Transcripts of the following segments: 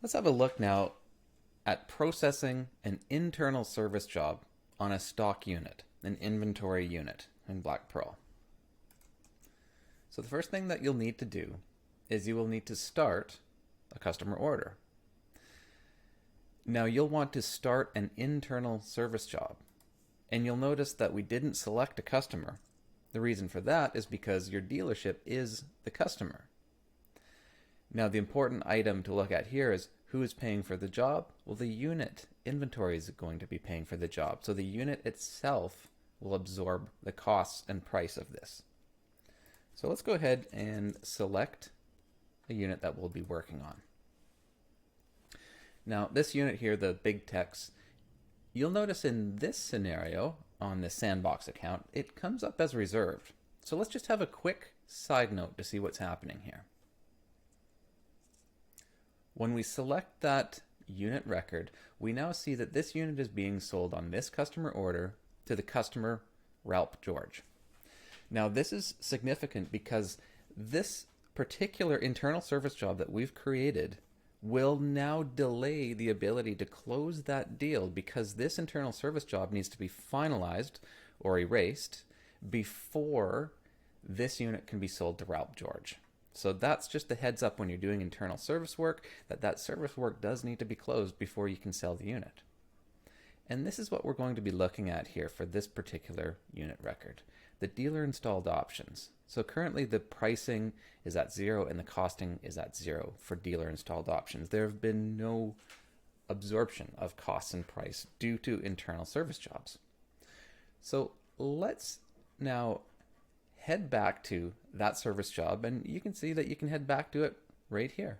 Let's have a look now at processing an internal service job on a stock unit, an inventory unit in Black Pearl. So the first thing that you'll need to do is you will need to start a customer order. Now you'll want to start an internal service job, and you'll notice that we didn't select a customer. The reason for that is because your dealership is the customer. Now the important item to look at here is who is paying for the job? Well, the unit inventory is going to be paying for the job. So the unit itself will absorb the costs and price of this. So let's go ahead and select a unit that we'll be working on. Now this unit here, the big text, you'll notice in this scenario on the sandbox account, it comes up as reserved. So let's just have a quick side note to see what's happening here. When we select that unit record, we now see that this unit is being sold on this customer order to the customer Ralph George. Now this is significant because this particular internal service job that we've created will now delay the ability to close that deal because this internal service job needs to be finalized or erased before this unit can be sold to Ralph George. So that's just a heads up when you're doing internal service work that service work does need to be closed before you can sell the unit. And this is what we're going to be looking at here for this particular unit record, the dealer installed options. So currently the pricing is at 0 and the costing is at 0 for dealer installed options. There have been no absorption of costs and price due to internal service jobs. So let's now head back to that service job, and you can see that you can head back to it right here.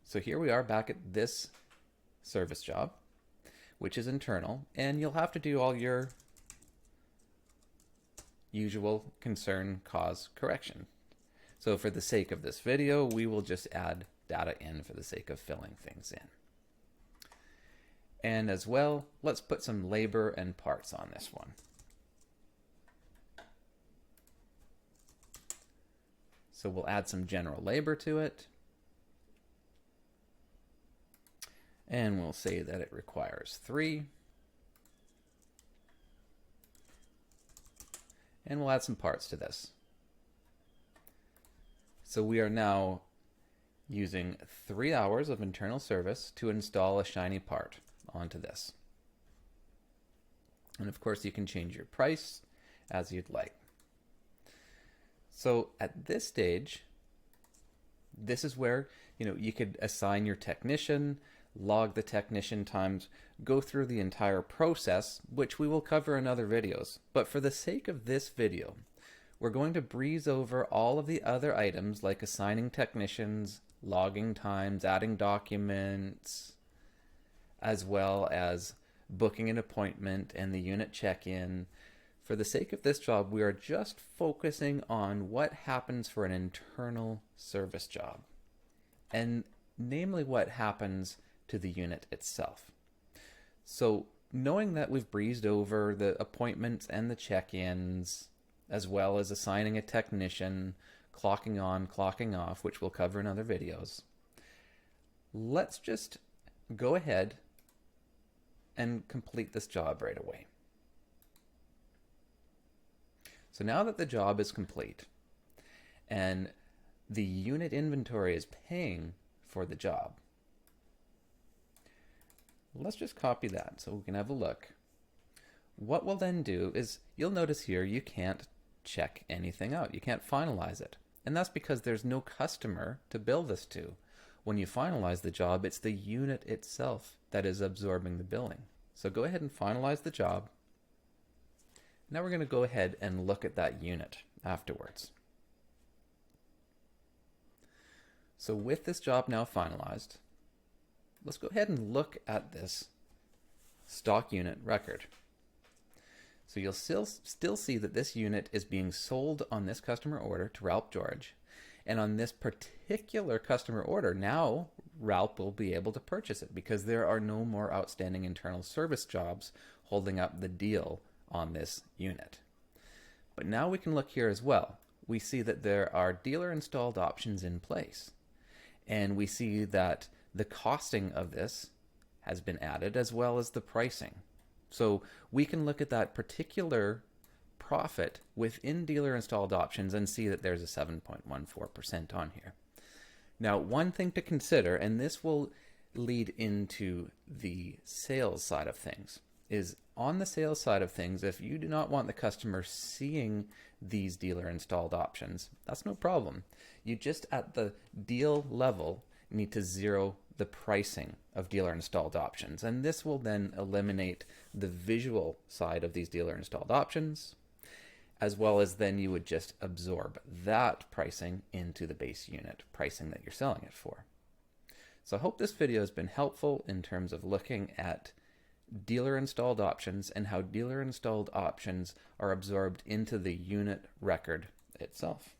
So here we are back at this service job, which is internal, and you'll have to do all your usual concern cause correction. So for the sake of this video, we will just add data in for the sake of filling things in. And as well, let's put some labor and parts on this one. So we'll add some general labor to it. And we'll say that it requires 3. And we'll add some parts to this. So we are now using 3 hours of internal service to install a shiny part onto this. And of course you can change your price as you'd like. So at this stage, this is where you could assign your technician, log the technician times, go through the entire process, which we will cover in other videos. But for the sake of this video, we're going to breeze over all of the other items like assigning technicians, logging times, adding documents, as well as booking an appointment and the unit check-in. For the sake of this job, we are just focusing on what happens for an internal service job, and namely what happens to the unit itself. So knowing that we've breezed over the appointments and the check-ins, as well as assigning a technician, clocking on, clocking off, which we'll cover in other videos, let's just go ahead and complete this job right away. So now that the job is complete and the unit inventory is paying for the job, let's just copy that so we can have a look. What we'll then do is, you'll notice here you can't check anything out. You can't finalize it. And that's because there's no customer to bill this to. When you finalize the job, it's the unit itself that is absorbing the billing. So go ahead and finalize the job. Now we're going to go ahead and look at that unit afterwards. So with this job now finalized, let's go ahead and look at this stock unit record. So you'll still see that this unit is being sold on this customer order to Ralph George. And on this particular customer order, now Ralph will be able to purchase it because there are no more outstanding internal service jobs holding up the deal on this unit. But now we can look here as well. we see that there are dealer installed options in place. And we see that the costing of this has been added as well as the pricing. So we can look at that particular profit within dealer installed options and see that there's a 7.14% on here. Now, one thing to consider, and this will lead into the sales side of things, is on the sales side of things, if you do not want the customer seeing these dealer installed options, that's no problem. You just at the deal level need to zero the pricing of dealer installed options, and this will then eliminate the visual side of these dealer installed options, as well as then you would just absorb that pricing into the base unit pricing that you're selling it for. So I hope this video has been helpful in terms of looking at dealer installed options and how dealer installed options are absorbed into the unit record itself.